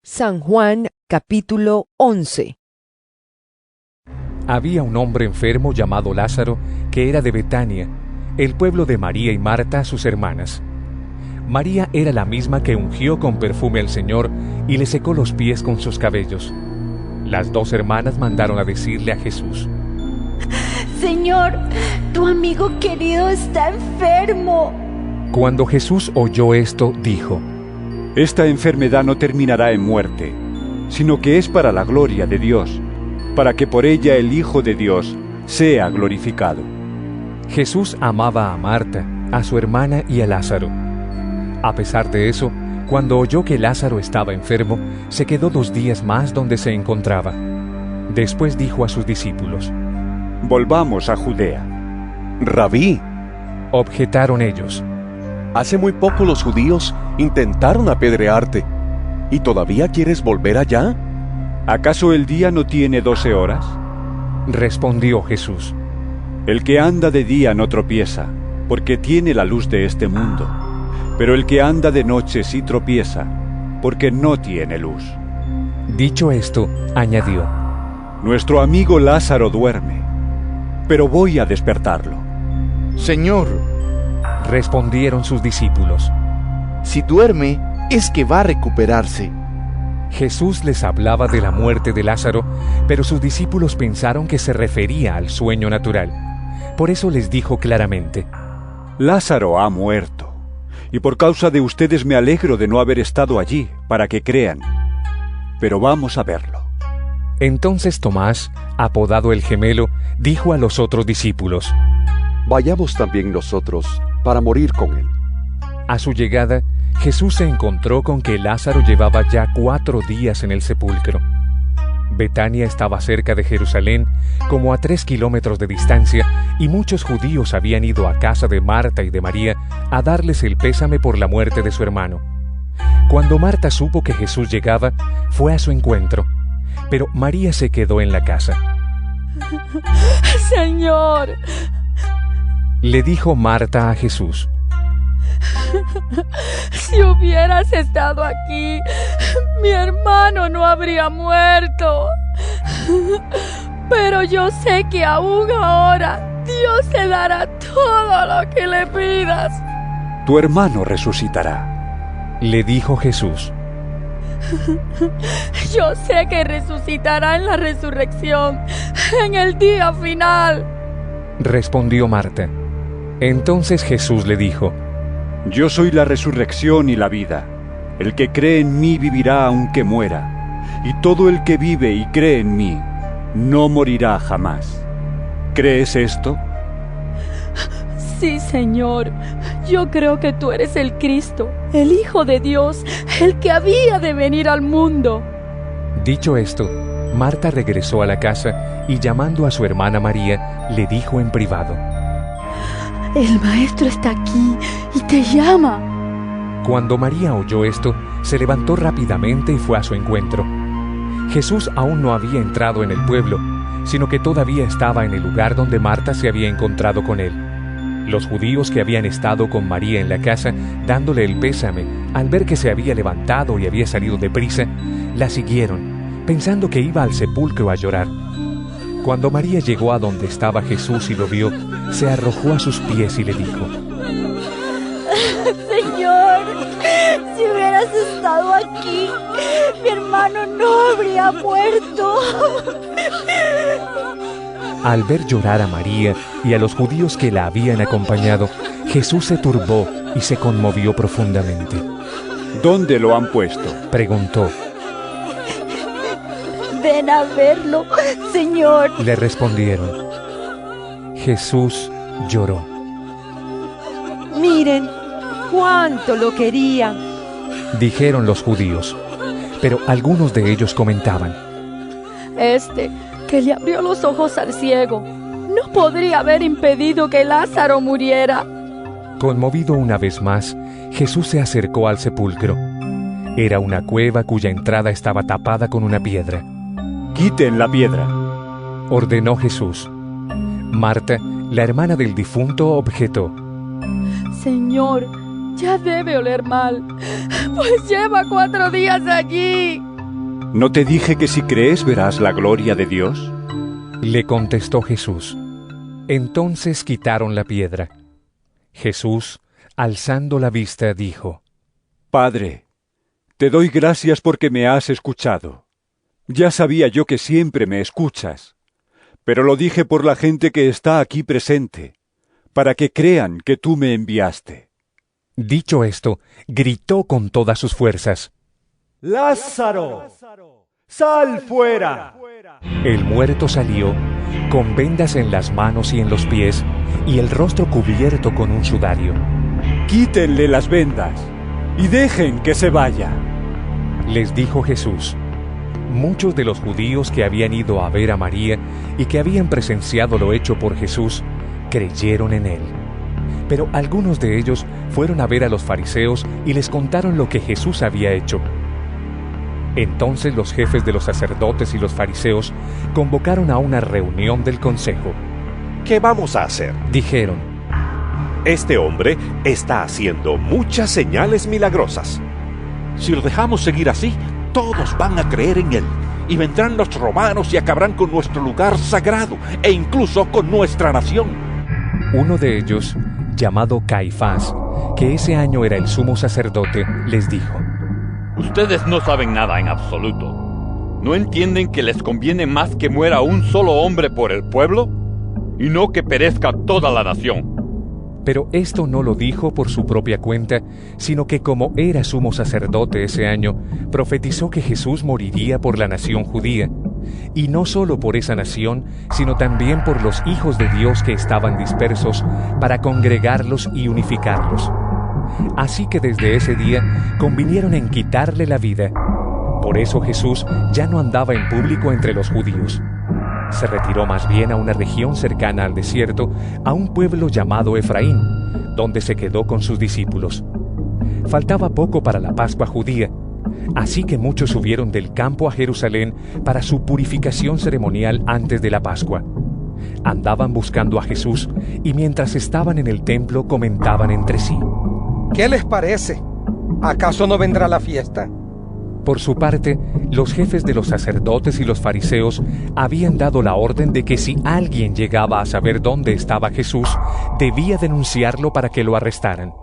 San Juan capítulo 11. Había un hombre enfermo llamado Lázaro, que era de Betania, el pueblo de María y Marta, sus hermanas. María era la misma que ungió con perfume al Señor y le secó los pies con sus cabellos. Las dos hermanas mandaron a decirle a Jesús: Señor, tu amigo querido está enfermo. Cuando Jesús oyó esto, dijo: Esta enfermedad no terminará en muerte, sino que es para la gloria de Dios, para que por ella el Hijo de Dios sea glorificado. Jesús amaba a Marta, a su hermana y a Lázaro. A pesar de eso, cuando oyó que Lázaro estaba enfermo, se quedó 2 días más donde se encontraba. Después dijo a sus discípulos: Volvamos a Judea. Rabí, objetaron ellos: hace muy poco los judíos intentaron apedrearte, ¿y todavía quieres volver allá? ¿Acaso el día no tiene 12 horas? Respondió Jesús: El que anda de día no tropieza, porque tiene la luz de este mundo. Pero el que anda de noche sí tropieza, porque no tiene luz. Dicho esto, añadió: Nuestro amigo Lázaro duerme, pero voy a despertarlo. Señor, respondieron sus discípulos, si duerme, es que va a recuperarse. Jesús les hablaba de la muerte de Lázaro, pero sus discípulos pensaron que se refería al sueño natural. Por eso les dijo claramente: Lázaro ha muerto, y por causa de ustedes me alegro de no haber estado allí, para que crean. Pero vamos a verlo. Entonces Tomás, apodado el Gemelo, dijo a los otros discípulos: Vayamos también nosotros para morir con él. A su llegada, Jesús se encontró con que Lázaro llevaba ya 4 días en el sepulcro. Betania estaba cerca de Jerusalén, como a 3 kilómetros de distancia, y muchos judíos habían ido a casa de Marta y de María a darles el pésame por la muerte de su hermano. Cuando Marta supo que Jesús llegaba, fue a su encuentro, pero María se quedó en la casa. Señor, le dijo Marta a Jesús: si hubieras estado aquí, mi hermano no habría muerto. Pero yo sé que aún ahora Dios te dará todo lo que le pidas. Tu hermano resucitará, le dijo Jesús. Yo sé que resucitará en la resurrección, en el día final, respondió Marta. Entonces Jesús le dijo: Yo soy la resurrección y la vida. El que cree en mí vivirá aunque muera, y todo el que vive y cree en mí no morirá jamás. ¿Crees esto? Sí, Señor. Yo creo que tú eres el Cristo, el Hijo de Dios, el que había de venir al mundo. Dicho esto, Marta regresó a la casa y, llamando a su hermana María, le dijo en privado: El Maestro está aquí y te llama. Cuando María oyó esto, se levantó rápidamente y fue a su encuentro. Jesús aún no había entrado en el pueblo, sino que todavía estaba en el lugar donde Marta se había encontrado con él. Los judíos que habían estado con María en la casa, dándole el pésame, al ver que se había levantado y había salido deprisa, la siguieron, pensando que iba al sepulcro a llorar. Cuando María llegó a donde estaba Jesús y lo vio, se arrojó a sus pies y le dijo: Señor, si hubieras estado aquí, mi hermano no habría muerto. Al ver llorar a María y a los judíos que la habían acompañado, Jesús se turbó y se conmovió profundamente. ¿Dónde lo han puesto?, preguntó. Ven a verlo, Señor, le respondieron. Jesús lloró. Miren, cuánto lo querían, dijeron los judíos. Pero algunos de ellos comentaban: Este que le abrió los ojos al ciego no podría haber impedido que Lázaro muriera. Conmovido una vez más, Jesús se acercó al sepulcro. Era una cueva cuya entrada estaba tapada con una piedra. Quiten la piedra, ordenó Jesús. Marta, la hermana del difunto, objetó: Señor, ya debe oler mal, pues lleva 4 días allí. ¿No te dije que si crees verás la gloria de Dios? Le contestó Jesús. Entonces quitaron la piedra. Jesús, alzando la vista, dijo: Padre, te doy gracias porque me has escuchado. Ya sabía yo que siempre me escuchas, pero lo dije por la gente que está aquí presente, para que crean que tú me enviaste. Dicho esto, gritó con todas sus fuerzas: ¡Lázaro! ¡Sal fuera! El muerto salió, con vendas en las manos y en los pies, y el rostro cubierto con un sudario. Quítenle las vendas y dejen que se vaya. Les dijo Jesús. Muchos de los judíos que habían ido a ver a María y que habían presenciado lo hecho por Jesús, creyeron en él. Pero algunos de ellos fueron a ver a los fariseos y les contaron lo que Jesús había hecho. Entonces los jefes de los sacerdotes y los fariseos convocaron a una reunión del consejo. ¿Qué vamos a hacer?, dijeron. Este hombre está haciendo muchas señales milagrosas. Si lo dejamos seguir así, todos van a creer en él, y vendrán los romanos y acabarán con nuestro lugar sagrado, e incluso con nuestra nación. Uno de ellos, llamado Caifás, que ese año era el sumo sacerdote, les dijo: Ustedes no saben nada en absoluto. ¿No entienden que les conviene más que muera un solo hombre por el pueblo, y no que perezca toda la nación? Pero esto no lo dijo por su propia cuenta, sino que como era sumo sacerdote ese año, profetizó que Jesús moriría por la nación judía, y no solo por esa nación, sino también por los hijos de Dios que estaban dispersos, para congregarlos y unificarlos. Así que desde ese día convinieron en quitarle la vida. Por eso Jesús ya no andaba en público entre los judíos. Se retiró más bien a una región cercana al desierto, a un pueblo llamado Efraín, donde se quedó con sus discípulos. Faltaba poco para la Pascua judía, así que muchos subieron del campo a Jerusalén para su purificación ceremonial antes de la Pascua. Andaban buscando a Jesús y mientras estaban en el templo comentaban entre sí: ¿Qué les parece? ¿Acaso no vendrá la fiesta? Por su parte, los jefes de los sacerdotes y los fariseos habían dado la orden de que si alguien llegaba a saber dónde estaba Jesús, debía denunciarlo para que lo arrestaran.